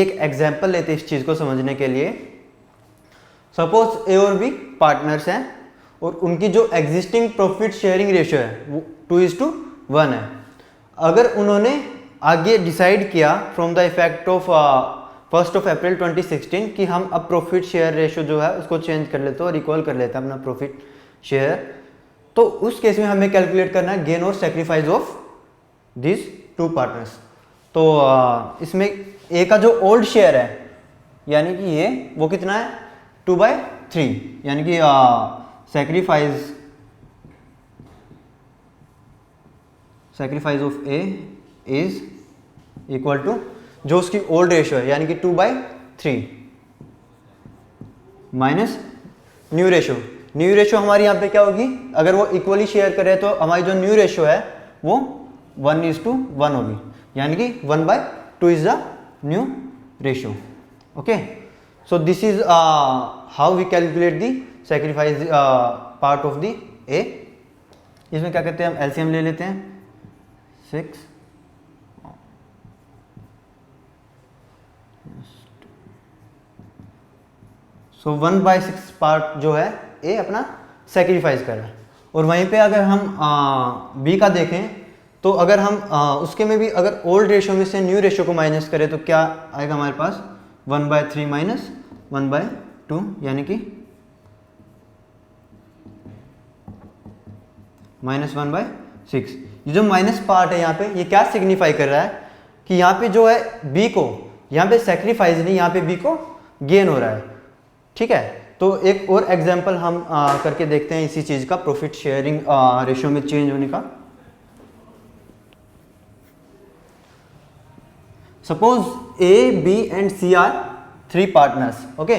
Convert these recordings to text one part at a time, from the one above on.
एक एग्जाम्पल लेते हैं इस चीज़ को समझने के लिए। सपोज ए और बी पार्टनर्स हैं और उनकी जो एग्जिस्टिंग प्रॉफिट शेयरिंग रेशियो है वो 2:1 है। अगर उन्होंने आगे डिसाइड किया फ्रॉम द इफेक्ट ऑफ 1 अप्रैल 2016 कि हम अब प्रॉफिट शेयर रेशियो जो है उसको चेंज कर लेते हैं और रिकॉल कर लेते हैं अपना प्रॉफिट शेयर, तो उस केस में हमें कैलकुलेट करना है गेन और sacrifice of this two partners. तो इसमें ए का जो ओल्ड शेयर है यानी कि ये वो कितना है 2/3, यानी कि sacrifice of A is equal to जो उसकी ओल्ड रेशियो है यानी कि 2/3 minus new ratio. New ratio हमारी यहाँ पे क्या होगी, अगर वो इक्वली शेयर करे तो हमारी जो न्यू रेशियो है वो 1:1 होगी, यानी कि 1/2 is the new ratio. Okay, so this is how we calculate the sacrifice part of the A. इसमें क्या करते हैं, हम एलसीएम ले लेते हैं 6 सो 1/6 पार्ट जो है ए अपना सेक्रीफाइस कर रहा है। और वहीं पे अगर हम बी का देखें तो अगर हम उसके में भी अगर ओल्ड रेशियो में से न्यू रेशियो को माइनस करें तो क्या आएगा हमारे पास 1/3 माइनस 1/2 यानी कि -1/6। ये जो माइनस पार्ट है यहाँ पे ये क्या सिग्निफाई कर रहा है कि यहाँ पे जो है बी को यहाँ पे सेक्रीफाइस नहीं, यहाँ पे बी को गेन हो रहा है। ठीक है, तो एक और एग्जांपल हम करके देखते हैं इसी चीज का, प्रॉफिट शेयरिंग रेशियो में चेंज होने का। Suppose A B and C are 3 partners. Okay,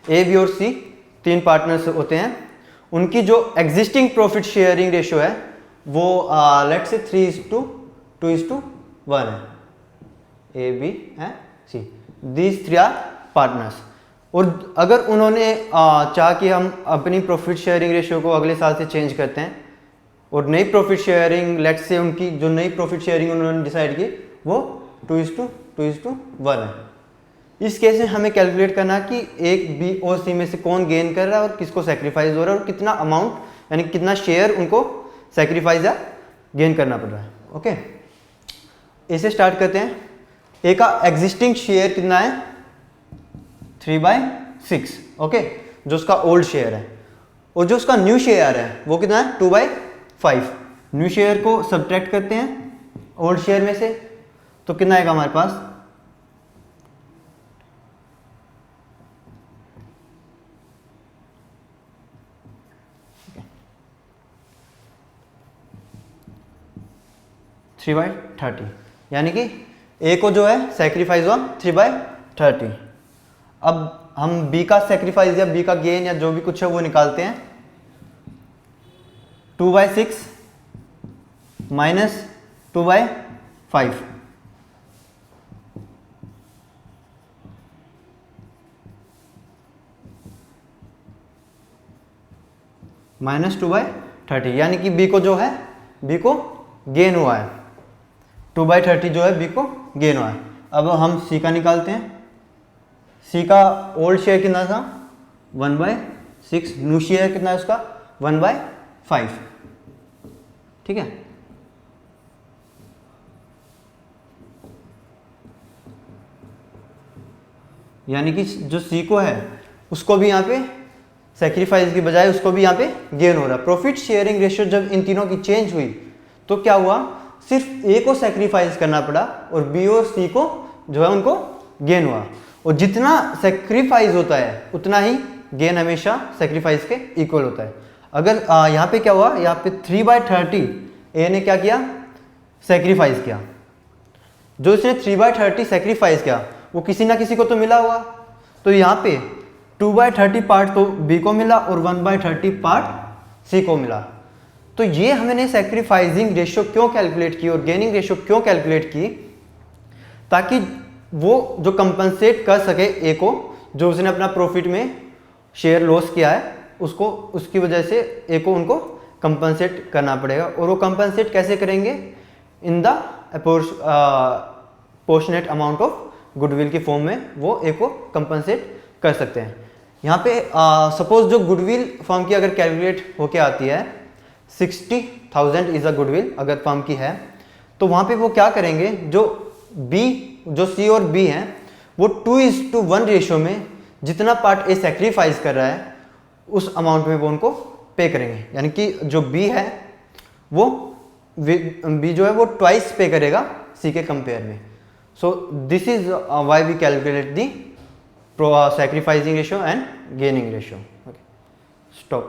A B और सी 3 पार्टनर्स होते हैं। उनकी जो एग्जिस्टिंग प्रॉफिट शेयरिंग रेशियो है वो लेट्स से 3:2:1 है। A B and C, these 3 are partners. और अगर उन्होंने चाह कि हम अपनी प्रॉफिट शेयरिंग रेशियो को अगले साल से चेंज करते हैं और नई प्रॉफिट शेयरिंग लेट्स से उनकी जो नई प्रॉफिट शेयरिंग उन्होंने डिसाइड की वो 2:1 है। इस केस में हमें कैलकुलेट करना है कि एक बी और सी में से कौन गेन कर रहा है और किसको सेक्रीफाइस हो रहा है और कितना अमाउंट यानी कितना शेयर उनको सेक्रीफाइस या गेन करना पड़ रहा है। ओके, इसे स्टार्ट करते हैं। ए का एग्जिस्टिंग शेयर कितना है 3/6। ओके, जो उसका ओल्ड शेयर है, और जो उसका न्यू शेयर है वो कितना है 2/5। न्यू शेयर को सब्ट्रैक्ट करते हैं ओल्ड शेयर में से तो कितना आएगा हमारे पास 3/30, यानी कि ए को जो है सेक्रीफाइस हुआ 3/30। अब हम बी का सेक्रीफाइस या बी का गेन या जो भी कुछ है वो निकालते हैं। 2/6 माइनस 2/5 माइनस 2/30, यानी कि बी को जो है बी को गेन हुआ है 2/30 जो है बी को गेन हुआ है। अब हम सी का निकालते हैं। सी का ओल्ड शेयर कितना था 1/6, न्यू शेयर कितना है उसका 1/5। ठीक है, यानी कि जो सी को है उसको भी यहाँ पे सेक्रीफाइस की बजाय उसको भी यहाँ पे गेन हो रहा है। प्रॉफिट शेयरिंग रेशियो जब इन तीनों की चेंज हुई तो क्या हुआ, सिर्फ ए को सेक्रीफाइस करना पड़ा और बी और सी को जो है उनको गेन हुआ। और जितना सेक्रीफाइस होता है उतना ही गेन हमेशा सेक्रीफाइस के इक्वल होता है। अगर यहाँ पे क्या हुआ, यहाँ पे 3/30 ए ने क्या किया सेक्रीफाइस किया। जो इसने 3/30 सेक्रीफाइस किया वो किसी ना किसी को तो मिला हुआ, तो यहाँ पे 2/30 पार्ट तो बी को मिला और 1/30 पार्ट सी को मिला। तो ये हमने सेक्रीफाइसिंग रेशियो क्यों कैलकुलेट की और गेनिंग रेशियो क्यों कैलकुलेट की, ताकि वो जो कंपनसेट कर सके ए को, जो उसने अपना प्रॉफिट में शेयर लॉस किया है उसको, उसकी वजह से ए को उनको कंपनसेट करना पड़ेगा। और वो कंपनसेट कैसे करेंगे, in the proportionate amount of goodwill की फॉर्म में वो ए को कंपनसेट कर सकते हैं। यहाँ पे सपोज जो गुडविल फर्म की अगर कैलकुलेट होके आती है 60,000 इज अ गुडविल अगर फर्म की है, तो वहाँ पे वो क्या करेंगे, जो सी और बी हैं वो 2:1 रेशियो में जितना पार्ट ए सेक्रीफाइस कर रहा है उस अमाउंट में वो उनको पे करेंगे। यानी कि जो बी है वो बी जो है वो ट्वाइस पे करेगा सी के कंपेयर में। So this is why we calculate the sacrificing ratio and gaining ratio. Okay, stop.